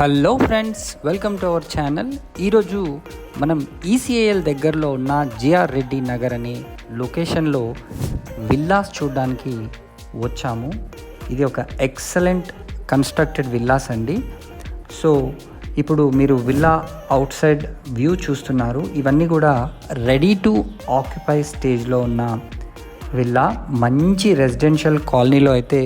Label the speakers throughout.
Speaker 1: Hello friends, welcome to our channel. ఈరోజు మనం ECIL దగ్గరలో ఉన్న జిఆర్ రెడ్డి నగర్ అనే లొకేషన్లో విల్లాస్ చూడడానికి వచ్చాము. ఇది ఒక ఎక్సలెంట్ కన్స్ట్రక్టెడ్ విల్లాస్ అండి. సో ఇప్పుడు మీరు విల్లా అవుట్ సైడ్ వ్యూ చూస్తున్నారు. ఇవన్నీ కూడా రెడీ టు ఆక్యుపై స్టేజ్లో ఉన్న విల్లా. మంచి రెసిడెన్షియల్ కాలనీలో అయితే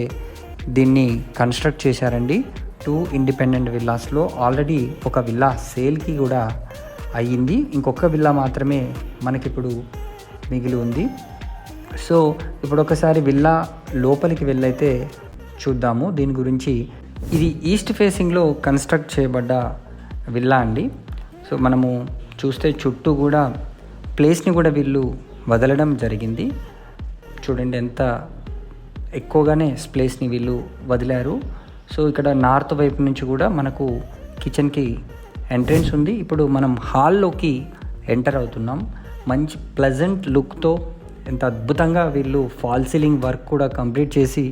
Speaker 1: దీన్ని కన్స్ట్రక్ట్ చేశారండి. 2 ఇండిపెండెంట్ విల్లాస్లో ఆల్రెడీ ఒక విల్లా సేల్కి కూడా అయ్యింది. ఇంకొక విల్లా మాత్రమే మనకిప్పుడు మిగిలి ఉంది. సో ఇప్పుడు ఒకసారి విల్లా లోపలికి వెళ్ళైతే చూద్దాము దీని గురించి. ఇది ఈస్ట్ ఫేసింగ్లో కన్స్ట్రక్ట్ చేయబడ్డ విల్లా అండి. సో మనము చూస్తే చుట్టూ కూడా ప్లేస్ని కూడా వీళ్ళు వదలడం జరిగింది. చూడండి ఎంత ఎక్కువగానే ప్లేస్ని వీళ్ళు వదిలారు. సో ఇక్కడ నార్త్ వైపు నుంచి కూడా మనకు కిచెన్కి ఎంట్రెన్స్ ఉంది. ఇప్పుడు మనం హాల్లోకి ఎంటర్ అవుతున్నాం. మంచి ప్లెజెంట్ లుక్తో ఎంత అద్భుతంగా వీళ్ళు ఫాల్ సీలింగ్ వర్క్ కూడా కంప్లీట్ చేసి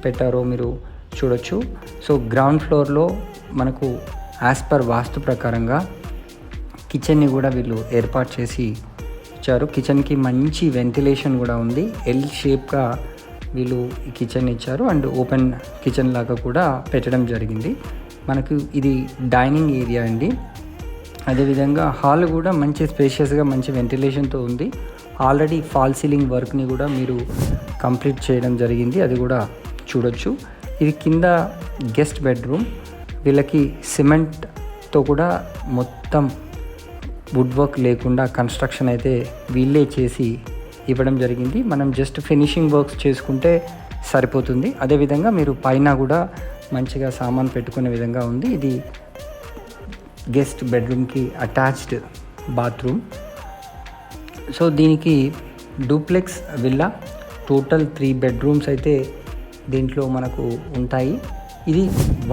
Speaker 1: పెట్టారో మీరు చూడొచ్చు. సో గ్రౌండ్ ఫ్లోర్లో మనకు యాజ్ పర్ వాస్తు ప్రకారంగా కిచెన్ని కూడా వీళ్ళు ఏర్పాటు చేసి ఇచ్చారు. కిచెన్కి మంచి వెంటిలేషన్ కూడా ఉంది. ఎల్ షేప్గా వీళ్ళు ఈ కిచెన్ ఇచ్చారు అండ్ ఓపెన్ కిచెన్ లాగా కూడా పెట్టడం జరిగింది. మనకు ఇది డైనింగ్ ఏరియా అండి. అదేవిధంగా హాల్ కూడా మంచి స్పేషియస్గా మంచి వెంటిలేషన్తో ఉంది. ఆల్రెడీ ఫాల్ సీలింగ్ వర్క్ని కూడా మీరు కంప్లీట్ చేయడం జరిగింది, అది కూడా చూడొచ్చు. ఇది కింద గెస్ట్ బెడ్రూమ్. వీళ్ళకి సిమెంట్తో కూడా మొత్తం వుడ్ వర్క్ లేకుండా కన్స్ట్రక్షన్ అయితే వీళ్ళే చేసి ఇవ్వడం జరిగింది. మనం జస్ట్ ఫినిషింగ్ వర్క్స్ చేసుకుంటే సరిపోతుంది. అదేవిధంగా మీరు పైన కూడా మంచిగా సామాన్ పెట్టుకునే విధంగా ఉంది. ఇది గెస్ట్ బెడ్రూమ్కి అటాచ్డ్ బాత్రూమ్. సో దీనికి డూప్లెక్స్ విల్లా. టోటల్ 3 బెడ్రూమ్స్ అయితే దీంట్లో మనకు ఉంటాయి. ఇది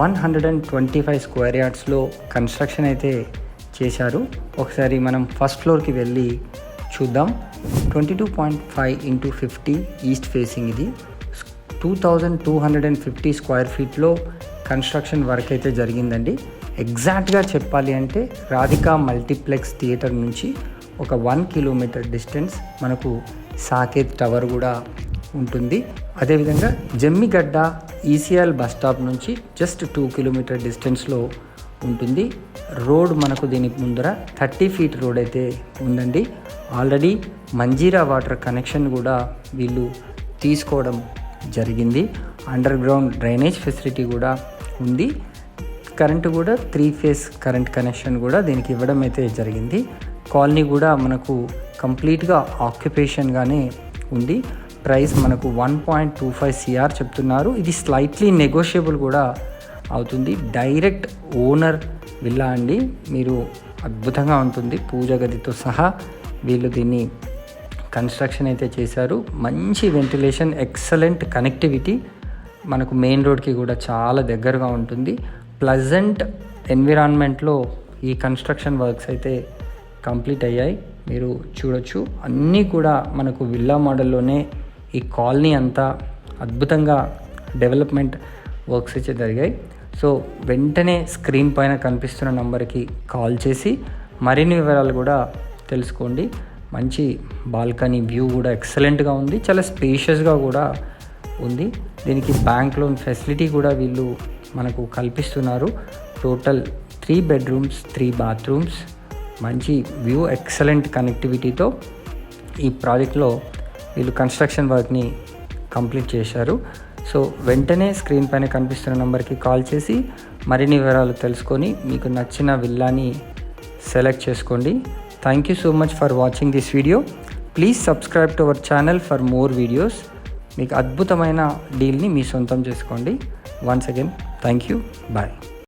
Speaker 1: 125 స్క్వేర్ యార్డ్స్లో కన్స్ట్రక్షన్ అయితే చేశారు. ఒకసారి మనం ఫస్ట్ ఫ్లోర్కి వెళ్ళి చూద్దాం. 22.5 x 50 ఈస్ట్ ఫేసింగ్. ఇది 2250 స్క్వేర్ ఫీట్లో కన్స్ట్రక్షన్ వర్క్ అయితే జరిగిందండి. ఎగ్జాక్ట్గా చెప్పాలి అంటే రాధికా మల్టీప్లెక్స్ థియేటర్ నుంచి ఒక 1 కిలోమీటర్ డిస్టెన్స్ మనకు సాకేత్ టవర్ కూడా ఉంటుంది. అదేవిధంగా జమ్మిగడ్డ ఈసీఎల్ బస్ స్టాప్ నుంచి జస్ట్ 2 కిలోమీటర్ డిస్టెన్స్లో ఉంటుంది. రోడ్ మనకు దీనికి ముందర 30 ఫీట్ రోడ్ అయితే ఉందండి. ఆల్రెడీ మంజీరా వాటర్ కనెక్షన్ కూడా వీళ్ళు తీసుకోవడం జరిగింది. అండర్ గ్రౌండ్ డ్రైనేజ్ ఫెసిలిటీ కూడా ఉంది. కరెంటు కూడా 3 ఫేస్ కరెంట్ కనెక్షన్ కూడా దీనికి ఇవ్వడం అయితే జరిగింది. కాలనీ కూడా మనకు కంప్లీట్గా ఆక్యుపేషన్గానే ఉంది. ప్రైస్ మనకు 1.25 CR చెప్తున్నారు. ఇది స్లైట్లీ నెగోషియబుల్ కూడా అవుతుంది. డైరెక్ట్ ఓనర్ విల్లా అండి. మీరు అద్భుతంగా ఉంటుంది. పూజ గదితో సహా వీళ్ళు దీన్ని కన్స్ట్రక్షన్ అయితే చేశారు. మంచి వెంటిలేషన్, ఎక్సలెంట్ కనెక్టివిటీ. మనకు మెయిన్ రోడ్కి కూడా చాలా దగ్గరగా ఉంటుంది. ప్లెజెంట్ ఎన్విరాన్మెంట్లో ఈ కన్స్ట్రక్షన్ వర్క్స్ అయితే కంప్లీట్ అయ్యాయి. మీరు చూడొచ్చు అన్నీ కూడా మనకు విల్లా మోడల్లోనే ఈ కాలనీ అంతా అద్భుతంగా డెవలప్మెంట్ వర్క్స్ అయితే జరిగాయి. సో వెంటనే స్క్రీన్ పైన కనిపిస్తున్న నంబర్కి కాల్ చేసి మరిన్ని వివరాలు కూడా తెలుసుకోండి. మంచి బాల్కనీ వ్యూ కూడా ఎక్సలెంట్గా ఉంది. చాలా స్పేషియస్గా కూడా ఉంది. దీనికి బ్యాంక్ లోన్ ఫెసిలిటీ కూడా వీళ్ళు మనకు కల్పిస్తున్నారు. Total 3 bedrooms 3 bathrooms. మంచి వ్యూ, ఎక్సలెంట్ కనెక్టివిటీతో ఈ ప్రాజెక్ట్లో వీళ్ళు కన్స్ట్రక్షన్ వర్క్ని కంప్లీట్ చేశారు. సో వెంటనే స్క్రీన్ పైన కనిపిస్తున్న నెంబర్కి కాల్ చేసి మరిన్ని వివరాలు తెలుసుకొని మీకు నచ్చిన విల్లాని సెలెక్ట్ చేసుకోండి. Thank you so much for watching this video. Please subscribe to our channel for more videos. మీకు అద్భుతమైన డీల్ని మీ సొంతం చేసుకోండి. Once again thank you. Bye.